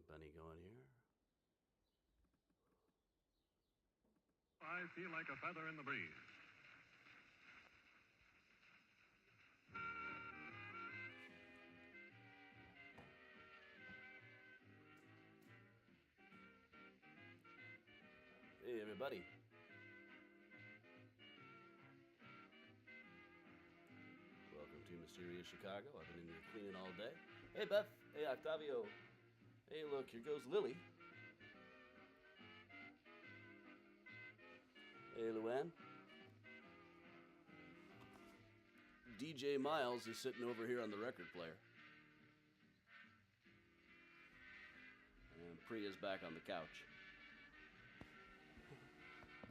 Benny going here. I feel like a feather in the breeze. Hey, everybody. Welcome to Mysterious Chicago. I've been in here cleaning all day. Hey, Beth. Hey, Octavio. Hey, look, here goes Lily. Hey, Luann. DJ Miles is sitting over here on the record player. And Priya's back on the couch.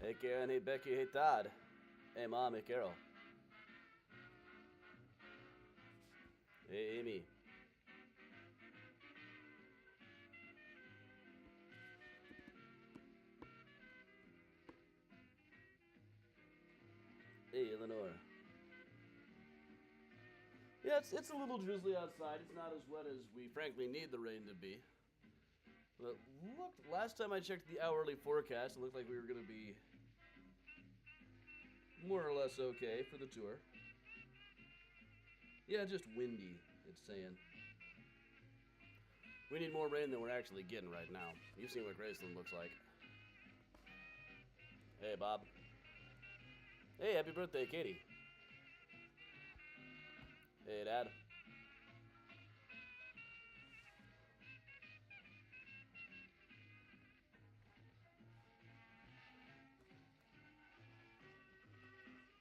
Hey, Karen. Hey, Becky. Hey, Todd. Hey, Mom. Hey, Carol. Hey, Amy. Hey, Eleanor. Yeah, it's a little drizzly outside. It's not as wet as we frankly need the rain to be. But look, last time I checked the hourly forecast, it looked like we were going to be more or less okay for the tour. Yeah, just windy, it's saying. We need more rain than we're actually getting right now. You've seen what Graceland looks like. Hey, Bob. Hey, happy birthday, Katie. Hey, Dad.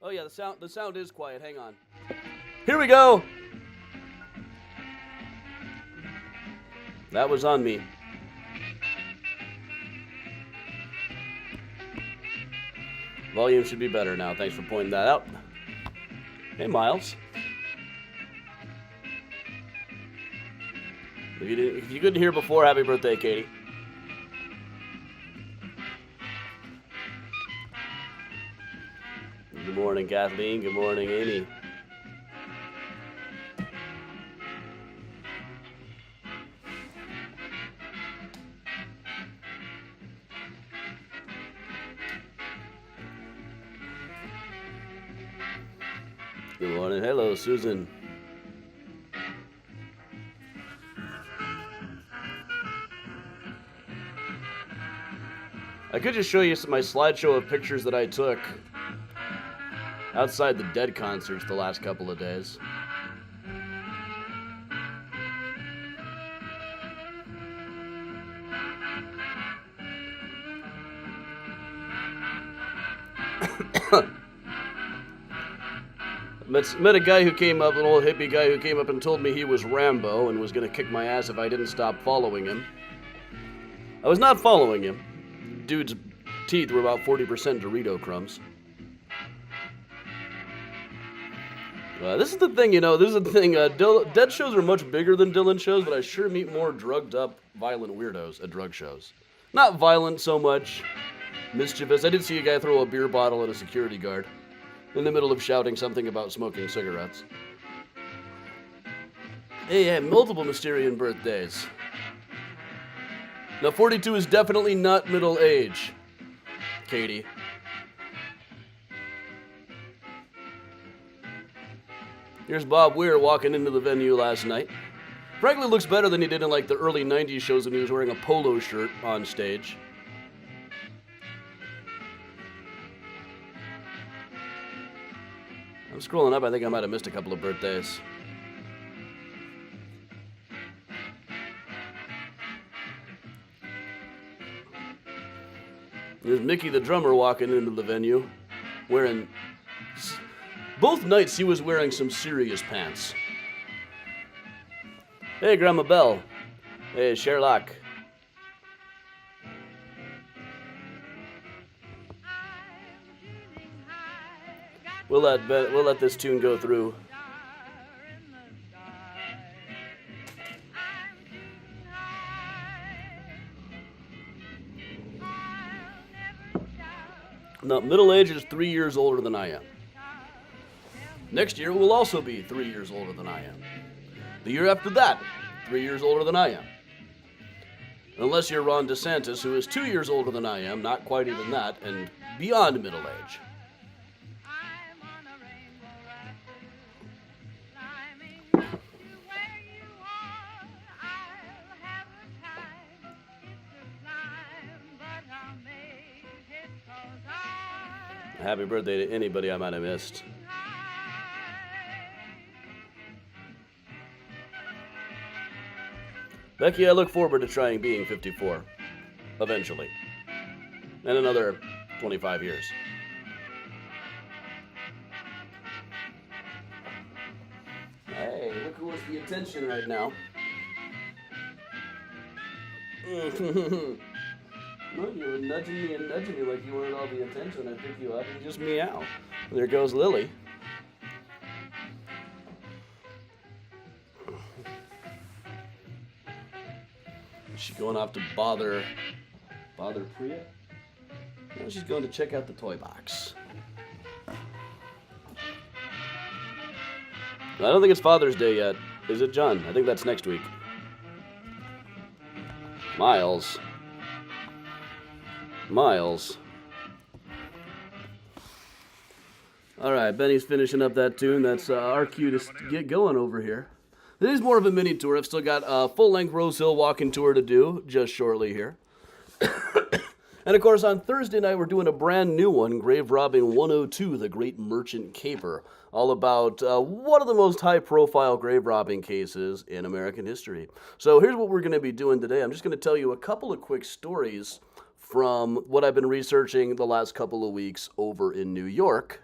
Oh yeah, the sound is quiet. Hang on. Here we go. That was on me. Volume should be better now. Thanks for pointing that out. Hey, Miles. If you couldn't hear before, happy birthday, Katie. Good morning, Kathleen. Good morning, Amy. Good morning. Hello, Susan. I could just show you my slideshow of pictures that I took outside the Dead concerts the last couple of days. Met a guy who came up, an old hippie guy who came up and told me he was Rambo and was going to kick my ass if I didn't stop following him. I was not following him. Dude's teeth were about 40% Dorito crumbs. This is the thing, Dead shows are much bigger than Dylan shows, but I sure meet more drugged up, violent weirdos at drug shows. Not violent so much, mischievous. I did see a guy throw a beer bottle at a security guard in the middle of shouting something about smoking cigarettes. Hey, multiple Mysterian birthdays. Now, 42 is definitely not middle age, Katie. Here's Bob Weir walking into the venue last night. Frankly, looks better than he did in like the early 90s shows when he was wearing a polo shirt on stage. I'm scrolling up. I think I might have missed a couple of birthdays. There's Mickey the drummer walking into the venue, wearing... Both nights he was wearing some serious pants. Hey, Grandma Bell. Hey, Sherlock. We'll let this tune go through. No, middle age is 3 years older than I am. Next year will also be 3 years older than I am. The year after that, 3 years older than I am. Unless you're Ron DeSantis, who is 2 years older than I am, not quite even that, and beyond middle age. I'm on a rainbow rafting, climbing up to where you are. I'll have a time. It's a climb, but I'll make it 'cause Happy birthday to anybody I might have missed. Becky, I look forward to trying being 54. Eventually. In another 25 years. Hey, look who wants the attention right now. Look, you were nudging me and nudging me like you wanted all the attention. I pick you up and just meow. And there goes Lily. Is she going off to bother Priya? No, she's going to check out the toy box. I don't think it's Father's Day yet. Is it, John? I think that's next week. Miles. All right, Benny's finishing up that tune. That's our cue to get going over here. This is more of a mini tour. I've still got a full-length Rose Hill walking tour to do just shortly here. And of course, on Thursday night, we're doing a brand new one, Grave Robbing 102, The Great Merchant Caper, all about one of the most high-profile grave robbing cases in American history. So here's what we're going to be doing today. I'm just going to tell you a couple of quick stories from what I've been researching the last couple of weeks over in New York.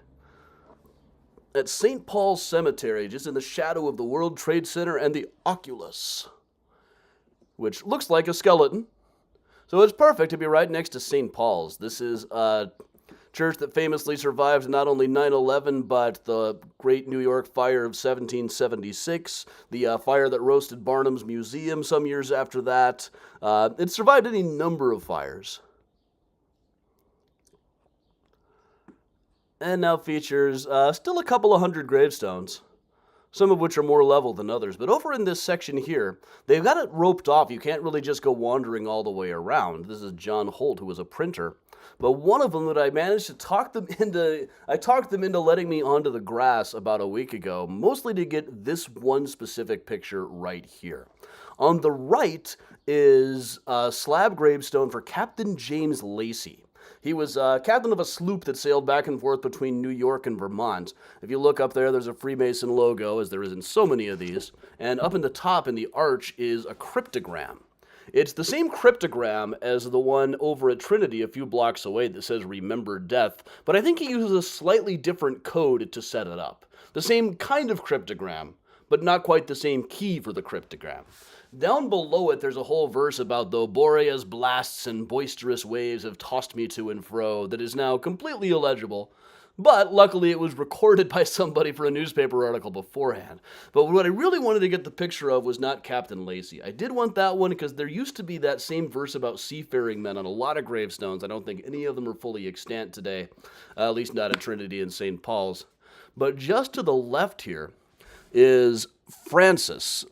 At St. Paul's Cemetery, just in the shadow of the World Trade Center and the Oculus, which looks like a skeleton. So it's perfect to be right next to St. Paul's. This is a church that famously survived not only 9/11, but the Great New York Fire of 1776, the fire that roasted Barnum's Museum some years after that. It survived any number of fires. And now features still a couple of hundred gravestones, some of which are more level than others. But over in this section here, they've got it roped off. You can't really just go wandering all the way around. This is John Holt, who was a printer. But one of them that I managed to talk them into letting me onto the grass about a week ago, mostly to get this one specific picture right here. On the right is a slab gravestone for Captain James Lacey. He was captain of a sloop that sailed back and forth between New York and Vermont. If you look up there, there's a Freemason logo, as there is in so many of these. And up in the top in the arch is a cryptogram. It's the same cryptogram as the one over at Trinity a few blocks away that says Remember Death, but I think he uses a slightly different code to set it up. The same kind of cryptogram, but not quite the same key for the cryptogram. Down below it, there's a whole verse about though Boreas blasts and boisterous waves have tossed me to and fro that is now completely illegible, but luckily it was recorded by somebody for a newspaper article beforehand. But what I really wanted to get the picture of was not Captain Lacey. I did want that one because there used to be that same verse about seafaring men on a lot of gravestones. I don't think any of them are fully extant today, at least not at Trinity and St. Paul's. But just to the left here is Frances,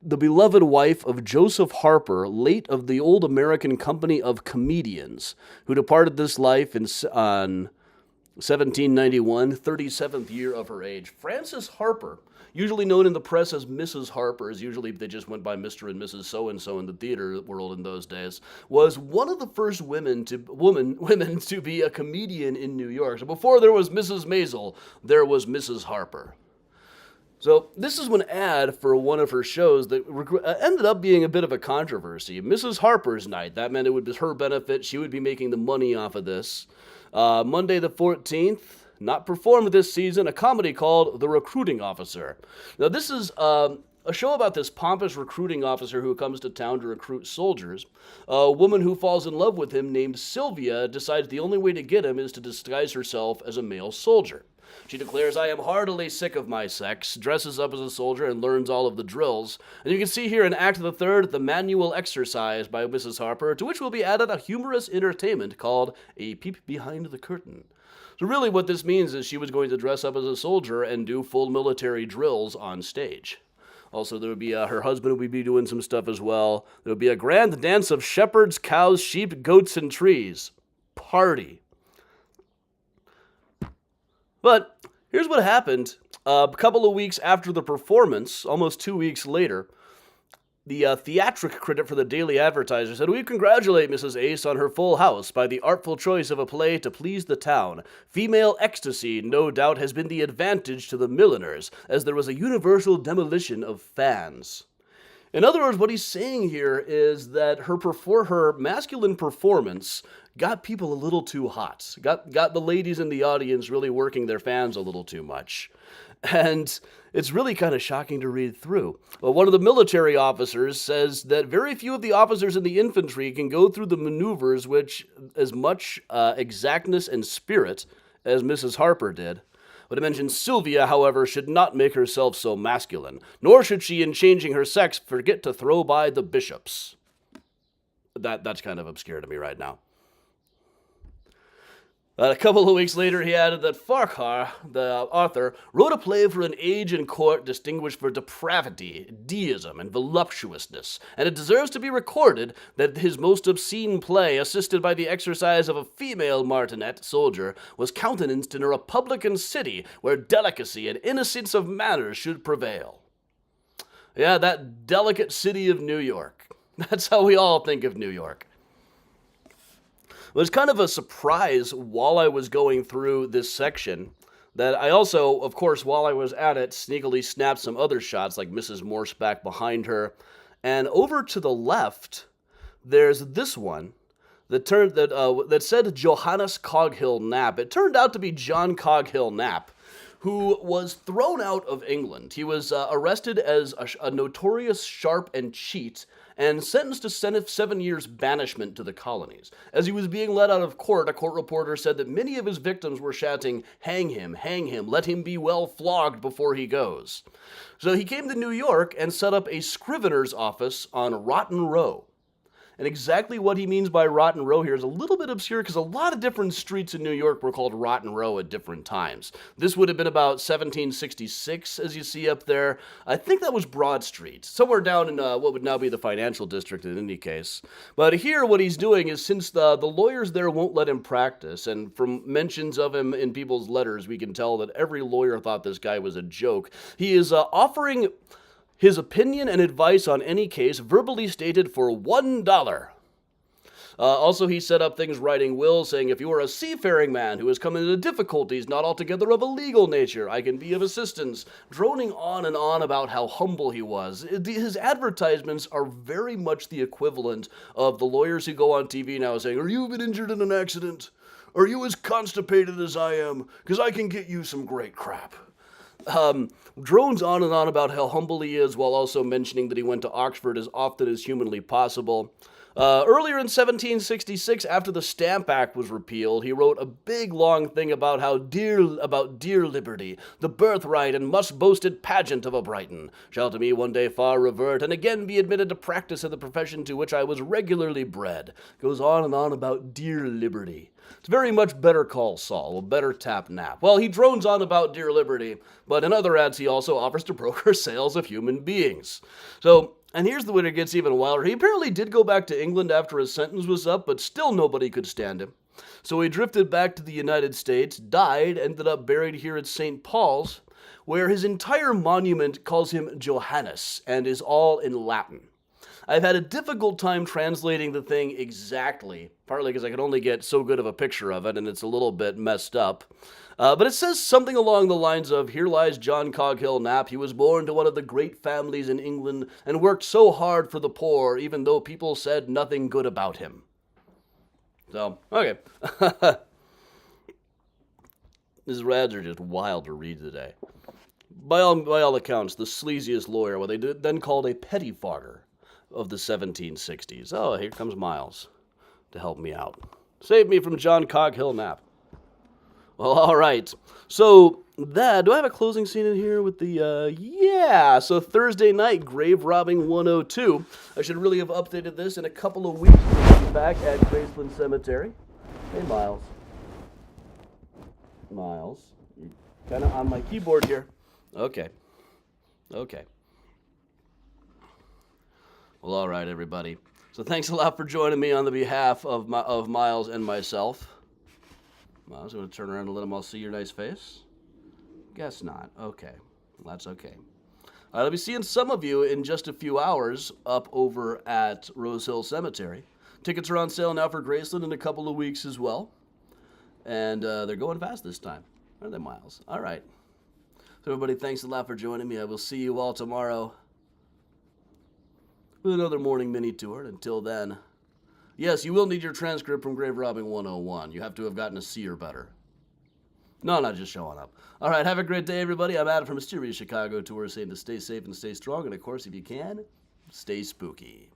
the beloved wife of Joseph Harper, late of the Old American Company of Comedians, who departed this life on 1791, 37th year of her age. Frances Harper, usually known in the press as Mrs. Harper, as usually they just went by Mr. and Mrs. So-and-so in the theater world in those days, was one of the first women to be a comedian in New York. So before there was Mrs. Maisel, there was Mrs. Harper. So this is an ad for one of her shows that ended up being a bit of a controversy. Mrs. Harper's Night. That meant it would be her benefit. She would be making the money off of this. Monday the 14th, not performed this season, a comedy called The Recruiting Officer. Now this is a show about this pompous recruiting officer who comes to town to recruit soldiers. A woman who falls in love with him named Sylvia decides the only way to get him is to disguise herself as a male soldier. She declares, I am heartily sick of my sex, dresses up as a soldier, and learns all of the drills. And you can see here in Act the Third, the manual exercise by Mrs. Harper, to which will be added a humorous entertainment called A Peep Behind the Curtain. So really what this means is she was going to dress up as a soldier and do full military drills on stage. Also, there would be her husband would be doing some stuff as well. There would be a grand dance of shepherds, cows, sheep, goats, and trees. Party. But here's what happened. A couple of weeks after the performance, almost 2 weeks later, the theatric critic for the Daily Advertiser said, "We congratulate Mrs. Ace on her full house by the artful choice of a play to please the town. Female ecstasy, no doubt, has been the advantage to the milliners, as there was a universal demolition of fans." In other words, what he's saying here is that her masculine performance got people a little too hot. Got the ladies in the audience really working their fans a little too much. And it's really kind of shocking to read through. Well, one of the military officers says that very few of the officers in the infantry can go through the maneuvers with as much exactness and spirit as Mrs. Harper did. But it mentions Sylvia, however, should not make herself so masculine, nor should she, in changing her sex, forget to throw by the bishops. That's kind of obscure to me right now. A couple of weeks later, he added that Farquhar, the author, wrote a play for an age in court distinguished for depravity, deism, and voluptuousness, and it deserves to be recorded that his most obscene play, assisted by the exercise of a female martinet soldier, was countenanced in a republican city where delicacy and innocence of manners should prevail. Yeah, that delicate city of New York. That's how we all think of New York. It was kind of a surprise while I was going through this section that I also, of course, while I was at it, sneakily snapped some other shots, like Mrs. Morse back behind her. And over to the left, there's this one that said Johannes Coghill Knapp. It turned out to be John Coghill Knapp, who was thrown out of England. He was arrested as a notorious sharp and cheat and sentenced to 7 years banishment to the colonies. As he was being let out of court, a court reporter said that many of his victims were shouting, hang him, let him be well flogged before he goes." So he came to New York and set up a scrivener's office on Rotten Row. And exactly what he means by Rotten Row here is a little bit obscure because a lot of different streets in New York were called Rotten Row at different times. This would have been about 1766, as you see up there. I think that was Broad Street, somewhere down in what would now be the financial district in any case. But here what he's doing is, since the lawyers there won't let him practice, and from mentions of him in people's letters, we can tell that every lawyer thought this guy was a joke. He is offering his opinion and advice on any case verbally stated for $1. Also, he set up things writing wills, saying, "If you are a seafaring man who has come into difficulties not altogether of a legal nature, I can be of assistance," droning on and on about how humble he was. His advertisements are very much the equivalent of the lawyers who go on TV now saying, "Are you been injured in an accident? Are you as constipated as I am? Because I can get you some great crap." Drones on and on about how humble he is, while also mentioning that he went to Oxford as often as humanly possible. Earlier in 1766, after the Stamp Act was repealed, he wrote a big long thing about dear liberty, the birthright and much boasted pageant of a Brighton, shall to me one day far revert, and again be admitted to practice in the profession to which I was regularly bred. Goes on and on about dear liberty. It's very much Better Call Saul, a better tap Nap. Well, he drones on about dear liberty, but in other ads he also offers to broker sales of human beings. So, and here's the way it gets even wilder. He apparently did go back to England after his sentence was up, but still nobody could stand him. So he drifted back to the United States, died, ended up buried here at St. Paul's, where his entire monument calls him Johannes and is all in Latin. I've had a difficult time translating the thing exactly, partly because I could only get so good of a picture of it, and it's a little bit messed up. But it says something along the lines of, "Here lies John Coghill Knapp. He was born to one of the great families in England and worked so hard for the poor, even though people said nothing good about him." So, okay. These ads are just wild to read today. By all accounts, the sleaziest lawyer, what they then called a pettifogger of the 1760s. Oh, here comes Miles to help me out. Save me from John Coghill Knapp. Well, all right. So, do I have a closing scene in here with the, yeah. So, Thursday night, Grave Robbing 102. I should really have updated this in a couple of weeks. We'll be back at Graceland Cemetery. Hey, Miles. Miles, you're kind of on my keyboard here. Okay. Well, all right, everybody. So thanks a lot for joining me on the behalf of Miles and myself. Miles, I'm going to turn around and let them all see your nice face. Guess not. Okay. Well, that's okay. I'll be seeing some of you in just a few hours up over at Rose Hill Cemetery. Tickets are on sale now for Graceland in a couple of weeks as well. And they're going fast this time. Aren't they, Miles? All right. So everybody, thanks a lot for joining me. I will see you all tomorrow with another morning mini tour. And until then, yes, you will need your transcript from Grave Robbing 101. You have to have gotten a C or better. No, not just showing up. All right, have a great day, everybody. I'm Adam from Mysterious Chicago Tour saying to stay safe and stay strong. And, of course, if you can, stay spooky.